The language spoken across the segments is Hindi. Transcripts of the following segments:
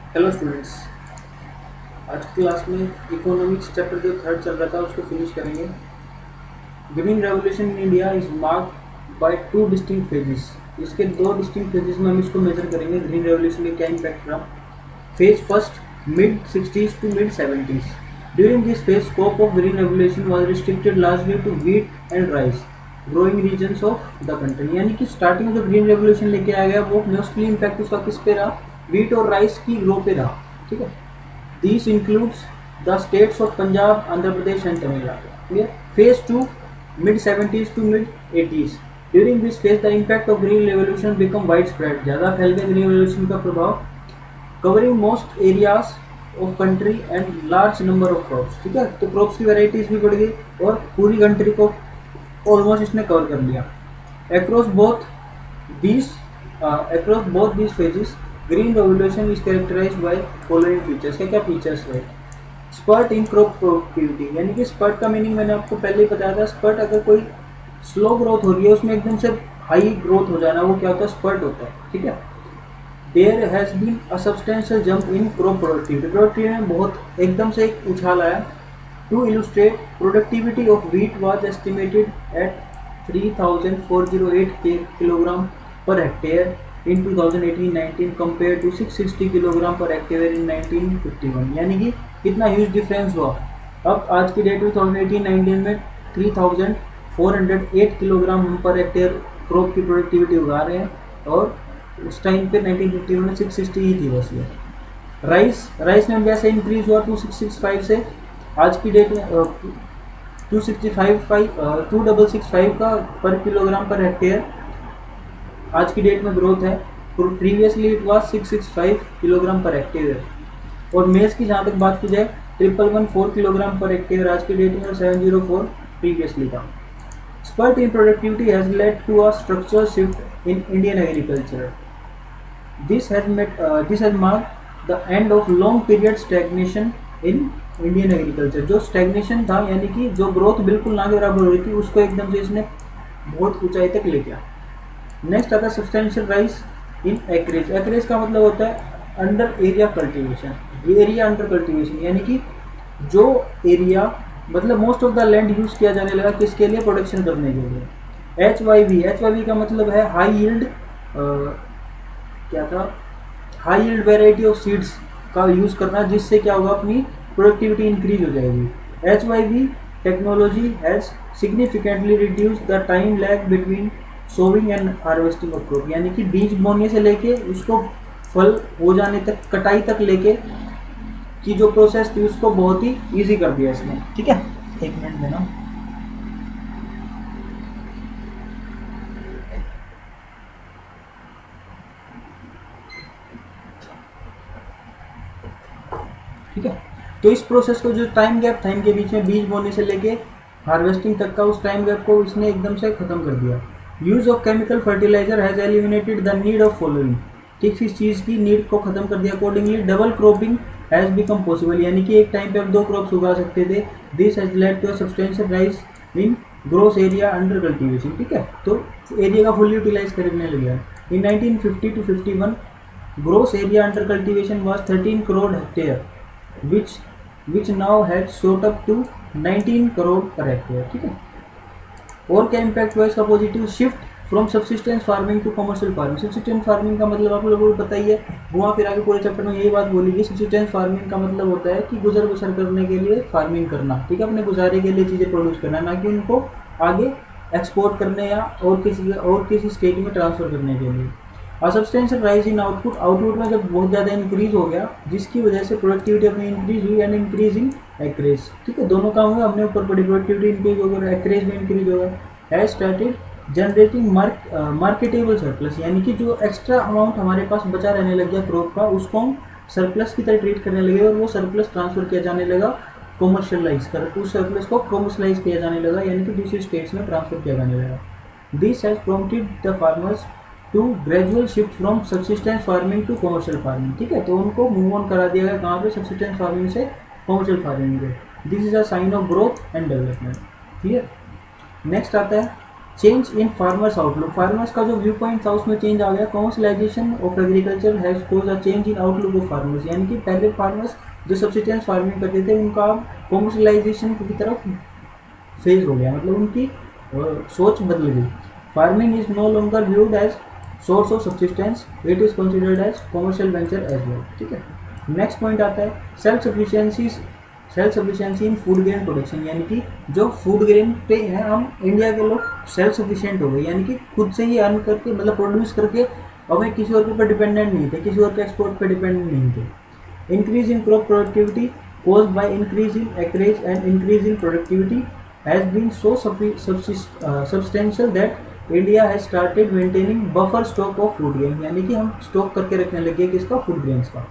Hello students. आज की क्लास में इकोनॉमिक्स चैप्टर जो थर्ड चल रहा था उसको फिनिश करेंगे। Green revolution in India is marked by two distinct phases. इसके दो डिस्टिंक्ट फेजेस में हम इसको मेजर करेंगे ग्रीन रेवोल्यूशन के क्या इम्पैक्ट रहा। Phase first, mid 60s to mid 70s। During this phase scope of green revolution was restricted largely to wheat and rice growing regions of the country. यानी कि स्टार्टिंग में जो ग्रीन रेवोल्यूशन लेके आया गया वो मोस्टली इम्पैक्ट उसका किस पे रहा, व्हीट और राइस की ग्रो पे रहा। ठीक है, This includes the states of Punjab, Andhra Pradesh and Tamil Nadu. Clear? Phase 2, mid 70s to mid 80s. During this phase, the impact of green revolution become widespread. ज़्यादा फैल गया green revolution का प्रभाव, covering most areas of country and large number of crops. ठीक है, तो crops की varieties भी बढ़ गई और पूरी country को almost इसने cover कर लिया. Across both these phases, green revolution is characterized by following features. क्या क्या फीचर्स है? स्पर्ट इन क्रॉप प्रोडक्टिविटी, यानी कि स्पर्ट का मीनिंग मैंने आपको पहले ही बताया था। स्पर्ट अगर कोई स्लो ग्रोथ हो रही है उसमें एकदम से हाई ग्रोथ हो जाना, वो क्या होता है, स्पर्ट होता है। ठीक है, there has been a substantial jump in crop productivity. Productivity में बहुत एकदम से एक उछाल आया। To illustrate, productivity of wheat was estimated at 3408 kilogram per hectare in 2018-19 compared to 660 kilogram per hectare in 1951। यानी कि कितना ह्यूज डिफरेंस हुआ। अब आज की डेट में 2018-19 में 3408 किलोग्राम हम पर हेक्टेयर क्रॉप की प्रोडक्टिविटी उगा रहे हैं और उस टाइम पे 1951 में 660 ही थी बस ये। राइस में वैसे इंक्रीज हुआ 2665 से आज की डेट में 2665 का पर किलोग्राम पर हेक्टेयर आज की डेट में ग्रोथ है। Previously it was 665 kilogram per hectare. और मेज की जहाँ तक बात की जाए 1114 किलोग्राम पर हेक्टेयर आज की डेट में, 704 प्रीवियसली था। Spurt in productivity has led to a structural shift in Indian agriculture. This has marked the end of long period stagnation in Indian agriculture. जो स्टैग्नेशन था यानी कि जो ग्रोथ बिल्कुल ना के बराबर हो रही थी उसको एकदम से इसने बहुत ऊंचाई तक ले गया। नेक्स्ट आता है सब्सटेंशियल राइज इन एक्रेज। एक्रेज का मतलब होता है under area cultivation. Area under cultivation यानी कि जो एरिया मतलब most of the land use किया जाने लगा किसके लिए, प्रोडक्शन करने के लिए। एच वाई वी का मतलब है हाई यील्ड, क्या था, high yield variety of seeds का यूज करना जिससे क्या होगा, अपनी प्रोडक्टिविटी इंक्रीज हो जाएगी। H why V technology has significantly reduce the time lag between sowing and harvesting of crop. यानी कि बीज बोने से लेके उसको फल हो जाने तक, कटाई तक लेके की जो प्रोसेस थी उसको बहुत ही इजी कर दिया इसने। ठीक है, एक मिनट देना। ठीक है, तो इस प्रोसेस को जो टाइम गैप था इनके बीच में, बीज बोने से लेके हार्वेस्टिंग तक का, उस टाइम गैप को इसने एकदम से खत्म कर दिया। Use of chemical fertiliser has eliminated the need of fallowing. ठीक इस चीज़ की नीड को खत्म कर दिया। Accordingly double cropping has become possible, यानी कि एक टाइम पे आप दो क्रॉप्स उगा सकते थे। This has led to a substantial rise in gross area under cultivation. ठीक है, तो एरिया का फुल यूटिलाइज करने लग गया। इन 1950 to 51 gross area under cultivation was 13 crore hectare which now has shot up to 19 crore per hectare. ठीक है, और क्या इम्पैक्ट हुआ इसका positive, shift from subsistence farming to commercial farming. Subsistence farming का मतलब आप लोगों को पता ही है, घुमा फिरा के पूरे चैप्टर में यही बात बोली। सब्सिस्टेंस फार्मिंग का मतलब होता है कि गुजर बसर करने के लिए फार्मिंग करना। ठीक है, अपने गुजारे के लिए चीज़ें प्रोड्यूस करना, ना कि उनको आगे एक्सपोर्ट करने या और किसी स्टेट में ट्रांसफर करने के लिए। और सब्सटेंशियल राइज इन आउटपुट में जब बहुत ज़्यादा इंक्रीज हो गया जिसकी वजह से प्रोडक्टिविटी अपनी इंक्रीज हुई एंड इंक्रीज इन एक्रेज। ठीक है, दोनों काम हुए, हमने ऊपर पड़ी प्रोडक्टिविटी इंक्रीज होगा, एक्रेज में इंक्रीज होगा। Has started generating marketable surplus, यानी कि जो एक्स्ट्रा अमाउंट हमारे पास बचा रहने लग गया क्रॉप का उसको हम सरप्लस की तरह ट्रीट करने लगे और वो सरप्लस ट्रांसफर किया जाने लगा, कॉमर्शलाइज कर उस सरप्लस को कॉमर्शलाइज किया जाने लगा, यानी कि दूसरी स्टेट्स में ट्रांसफर किया जाने लगा। This has prompted the farmers to gradual shift from subsistence farming to commercial farming. ठीक है, तो उनको मूव ऑन करा दिया गया कहाँ पे, सब्सिस्टेंस फार्मिंग से कमर्शियल फार्मिंग पे। This is a sign of growth and development. Clear. Next आता है change in farmers outlook, farmers का जो व्यू पॉइंट था उसमें चेंज आ गया। Commercialisation of agriculture has cause a change in outlook of farmers, यानी कि पहले फार्मर्स जो सब्सिस्टेंस फार्मिंग करते थे उनका कॉमर्शलाइजेशन की तरफ फेज हो गया, मतलब उनकी सोच बदल गई। Farming is no longer viewed as source of subsistence, it is considered as commercial venture as well. ठीक है, नेक्स्ट पॉइंट आता है self sufficiency in food grain production, यानी कि जो फूड ग्रेन पे है हम इंडिया के लोग सेल्फ सफिशिएंट हो गए, यानी कि खुद से ही अर्न करके मतलब प्रोड्यूस करके हमें किसी और के ऊपर डिपेंडेंट नहीं थे, किसी और के एक्सपोर्ट पे डिपेंडेंट नहीं थे। Increase in crop productivity caused by increase in acreage and increase in productivity has been so substantial that India has started maintaining buffer stock of food grain, यानी कि हम स्टॉक करके रखने लगे किसका, फूड ग्रेन्स का।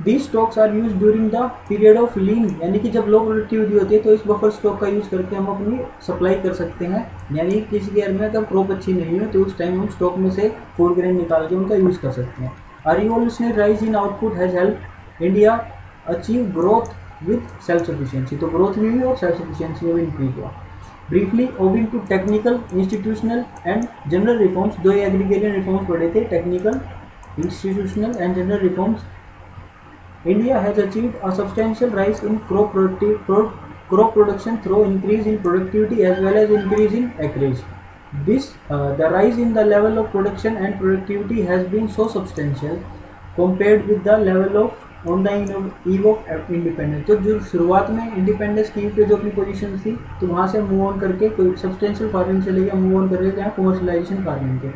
These stocks are used during the period of lean, यानी कि जब लो प्रोडक्टिविटी होती है तो इस बफर स्टॉक का यूज़ करके हम अपनी सप्लाई कर सकते हैं, यानी किसी ईयर में अगर क्रॉप अच्छी नहीं हो तो उस टाइम हम स्टॉक में से फूड ग्रेन निकाल के उनका यूज़ कर सकते हैं। A revolutionary rise in output has helped India achieve growth with self sufficiency, तो ग्रोथ भी हुई और सेल्फ सफिशिएंसी में भी इंक्रीज हुआ। Briefly owing to technical, institutional and general reforms, जो ये एग्रीगेरियन रिफॉर्म्स पढ़े थे, technical, institutional and general reforms, India has achieved a substantial rise in crop production through increase in productivity as well as increase in acreage. This, the rise in the level of production and productivity has been so substantial compared with the level of on the eve of independence, तो जो शुरुआत में इंडिपेंडेंस की पे जो अपनी पोजीशन थी तो वहाँ से मूव ऑन करके कोई सब्सटेंशियल फार्मिंग से लेकर मूव ऑन करके यहाँ कमर्शलाइजेशन फार्मिंग के,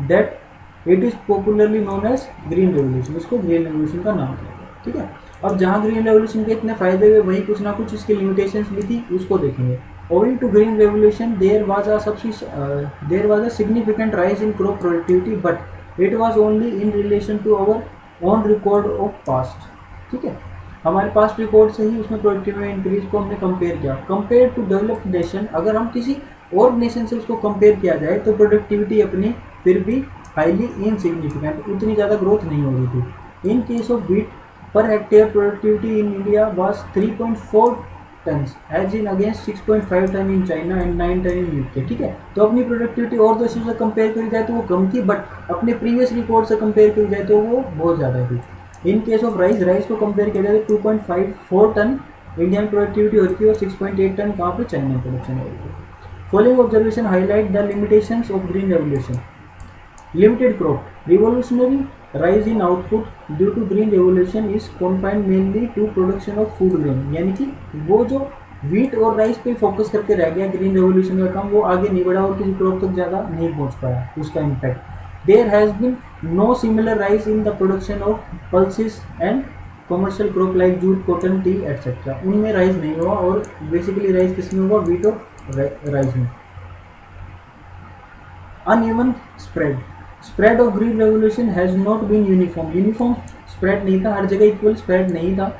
that it is popularly known as green revolution, इसको ग्रीन रेवोल्यूशन का नाम है। ठीक है, अब जहाँ ग्रीन रेवोल्यूशन के इतने फायदे हुए वहीं कुछ ना कुछ इसकी लिमिटेशंस भी थी, उसको देखेंगे। Owing to green revolution, there was a significant rise in crop productivity, but it was only in relation to our own record of past. ठीक है, हमारे पास्ट रिकॉर्ड से ही उसमें प्रोडक्टिविटी इंक्रीज को हमने कंपेयर किया। कंपेयर टू डेवलप्ड नेशन, अगर हम किसी और नेशन से उसको कंपेयर किया जाए तो प्रोडक्टिविटी अपनी फिर भी हाईली इनसिग्निफिकेंट, उतनी ज़्यादा ग्रोथ नहीं हो रही थी। In case of wheat per hectare productivity in India was 3.4 tons as in against 6.5 ton in China and 9 ton in UK. ठीक है, तो अपनी प्रोडक्टिविटी और देशों से कंपेयर करी जाए तो वो कम थी, बट अपने प्रीवियस रिकॉर्ड से कंपेयर करी जाए तो वो बहुत ज़्यादा थी। इन केस ऑफ राइस को कंपेयर किया जाए तो 2.54 टन इंडियन प्रोडक्टिविटी हो रही थी और 6.8 टन कहाँ पे, चाइना प्रोडक्शन हो रही थी। Following observation highlight the limitations of green revolution. Limited crop, revolutionary rise in output due to green revolution is confined mainly to production of food grain, यानी कि वो जो व्हीट और राइस पे फोकस करके रह गया ग्रीन रेवोल्यूशन का काम, वो आगे नहीं बढ़ा और किसी क्रॉप तक ज़्यादा नहीं पहुंच पाया उसका impact. There has been no similar rise in the production of pulses and commercial crop like jute, cotton, tea etcetera, उनमें राइज नहीं हुआ और बेसिकली राइज किसमें हुआ, व्हीट और राइस में। Uneven spread of green revolution has not been uniform spread नहीं था, हर जगह इक्वल स्प्रेड नहीं था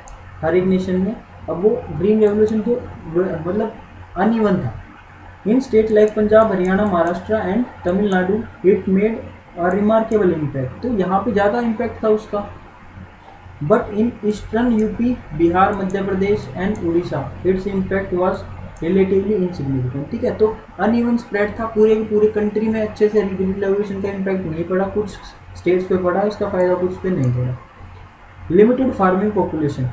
हर एक नेशन में। अब वो ग्रीन रेवोल्यूशन जो मतलब अनइवन था। इन state like Punjab, Haryana, Maharashtra and Tamil Nadu it made a remarkable impact, तो यहाँ पे ज़्यादा इम्पैक्ट था उसका। But in eastern UP, Bihar, Madhya Pradesh and Orissa its impact was relatively insignificant. ठीक है, तो अनइवन स्प्रेड था, पूरे के पूरे कंट्री में अच्छे से ग्रीन रेवोल्यूशन का इम्पैक्ट नहीं पड़ा, कुछ स्टेट्स पे पड़ा इसका फायदा, कुछ पे नहीं पड़ा। Limited farming population,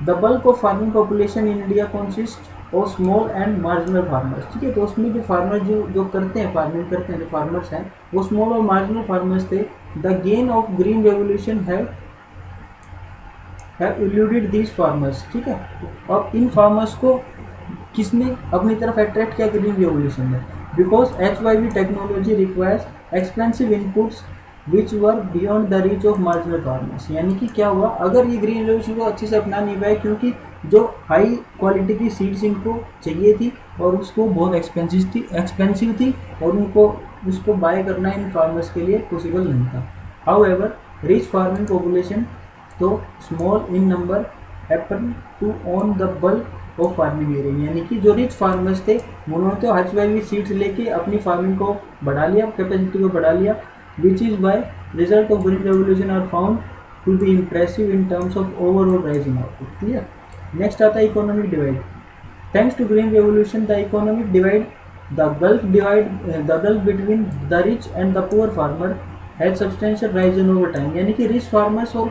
the bulk of farming population in India consist of small and marginal farmers. ठीक है, तो उसमें जो फार्मर जो करते हैं फार्मिंग करते हैं, जो फार्मर्स हैं वो स्मॉल और मार्जिनल फार्मर्स थे। The gain of green Revolution have eluded these farmers. ठीक है, अब इन फार्मर्स को किसने अपनी तरफ अट्रैक्ट किया, ग्रीन रेवोल्यूशन में, because HYV technology requires expensive inputs which were beyond the reach of marginal farmers. यानी कि क्या हुआ, अगर ये ग्रीन रेवोल्यूशन को अच्छे से अपना नहीं पाए क्योंकि जो हाई क्वालिटी की सीड्स इनको चाहिए थी और उसको बहुत एक्सपेंसिव थी और उनको उसको बाय करना इन फार्मर्स के लिए पॉसिबल नहीं था। However rich farming population, though small in number, happen to own the bulk of farming area, यानी कि जो रिच फार्मर्स थे उन्होंने तो HYV सीड्स लेके अपनी फार्मिंग को बढ़ा लिया, कैपेसिटी को बढ़ा लिया, which is by result of green revolution are found to be impressive in terms of overall rise in output. Clear. Next आता है economic divide. Thanks to green revolution the economic divide the gulf between the rich and the poor farmer has substantial rise in over time, यानी कि रिच फार्मर्स और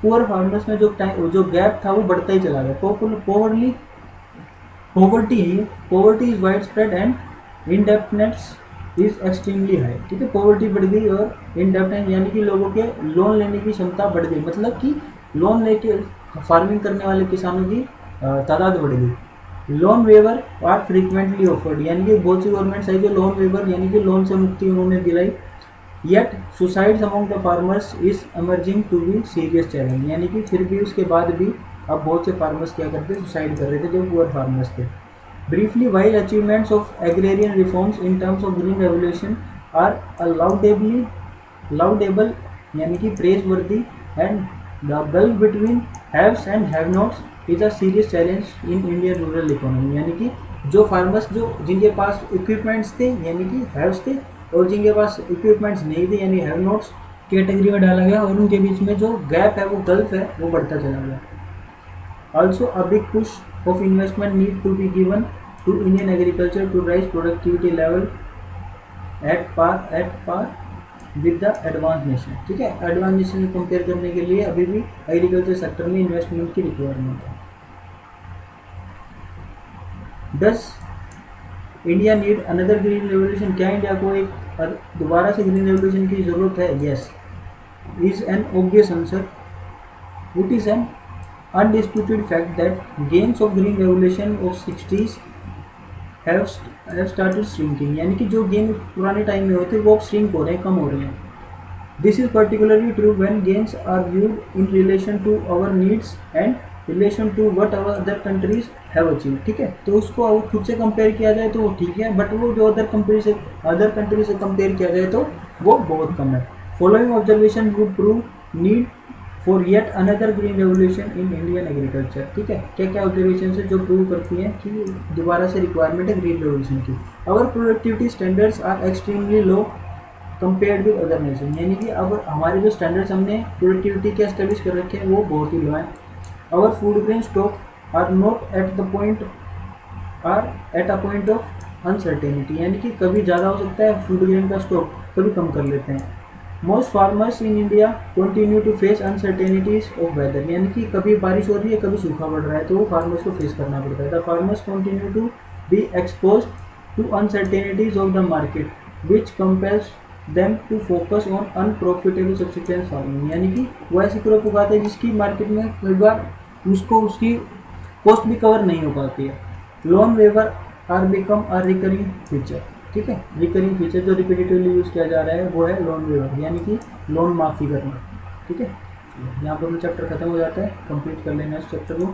पुअर फार्मर्स में जो गैप था वो बढ़ता ही चला गया। Poverty is wide spread and इनडेप्टनेस is extremely high. ठीक है, पॉवर्टी बढ़ गई और इनडेप्टनेस यानी कि लोगों के लोन लेने की क्षमता बढ़ गई, मतलब कि लोन लेके फार्मिंग करने वाले किसानों की तादाद बढ़ गई। Loan waiver are frequently offered, यानी कि बहुत सी गवर्नमेंट्स आई जो लोन वेवर यानी कि लोन से मुक्ति उन्होंने दिलाई। Yet suicides among the farmers is emerging to be serious challenge, यानी कि फिर भी उसके बाद भी अब बहुत से फार्मर्स क्या करते सुसाइड कर रहे थे जो पुअर फार्मर्स थे। Briefly, while achievements of agrarian reforms in terms of green revolution are laudable यानी कि praiseworthy, and the gulf between haves and have-nots is a serious challenge in Indian rural economy, यानी कि जो फार्मर्स जिनके पास इक्विपमेंट्स थे यानी कि हैव्स थे और जिनके पास इक्विपमेंट्स नहीं थे यानी हैव नॉट्स कैटेगरी में डाला गया, और उनके बीच में जो गैप है वो गल्फ है वो बढ़ता चला गया। Also, a big push of investment need to be given to Indian agriculture to raise productivity level at par with the advanced nation। ठीक है, एडवांस नेशन से कंपेयर करने के लिए अभी भी एग्रीकल्चर सेक्टर में इन्वेस्टमेंट की रिक्वायरमेंट है। Does India need another green revolution, क्या इंडिया को एक दोबारा से ग्रीन रेवोल्यूशन की जरूरत है? Yes is an obvious answer. It is an undisputed fact that gains of green revolution of 60s have started shrinking, यानी कि जो गेन पुराने टाइम में होते वो अब श्रिंक हो रहे हैं, कम हो रहे हैं। This is particularly true when gains are viewed in relation to our needs and relation to what our other countries have achieve. ठीक है, तो उसको अगर खुद से कंपेयर किया जाए तो वो ठीक है, बट वो जो अदर कंट्री से कंपेयर किया जाए तो वो बहुत कम है। Following observation would prove need for yet another green revolution in Indian agriculture. ठीक है, क्या क्या ऑब्जर्वेशन है जो प्रूव करती हैं कि दोबारा से रिक्वायरमेंट है ग्रीन रेवोल्यूशन की। Our productivity standards are extremely low compared with other nation, यानी कि अब हमारे जो स्टैंडर्ड्स हमने प्रोडक्टिविटी के एस्टेब्लिश कर रखे हैं वो बहुत ही लो हैं। Our food grain stock are not at a point of uncertainty, यानी कि कभी ज़्यादा हो सकता है फूड ग्रेन का स्टॉक, कभी कम कर लेते हैं। Most farmers in India continue to face uncertainties of weather, यानी कि कभी बारिश हो रही है कभी सूखा पड़ रहा है तो वो फार्मर्स को फेस करना पड़ता है। The farmers continue to be expose to uncertainties of the market which compels them to focus on unprofitable subsistence farming, यानी कि वो ऐसी क्रॉप उगाते हैं जिसकी मार्केट में कई बार उसकी कॉस्ट भी कवर नहीं हो पाती है। Loan waiver are become a recurring feature. ठीक है, रिकरिंग फीचर जो रिपीटेटिवली यूज़ किया जा रहा है वो है लोन वेवर, यानी कि लोन माफ़ी करना। ठीक है, यहाँ पर चैप्टर खत्म हो जाता है, कंप्लीट कर लेना इस चैप्टर को।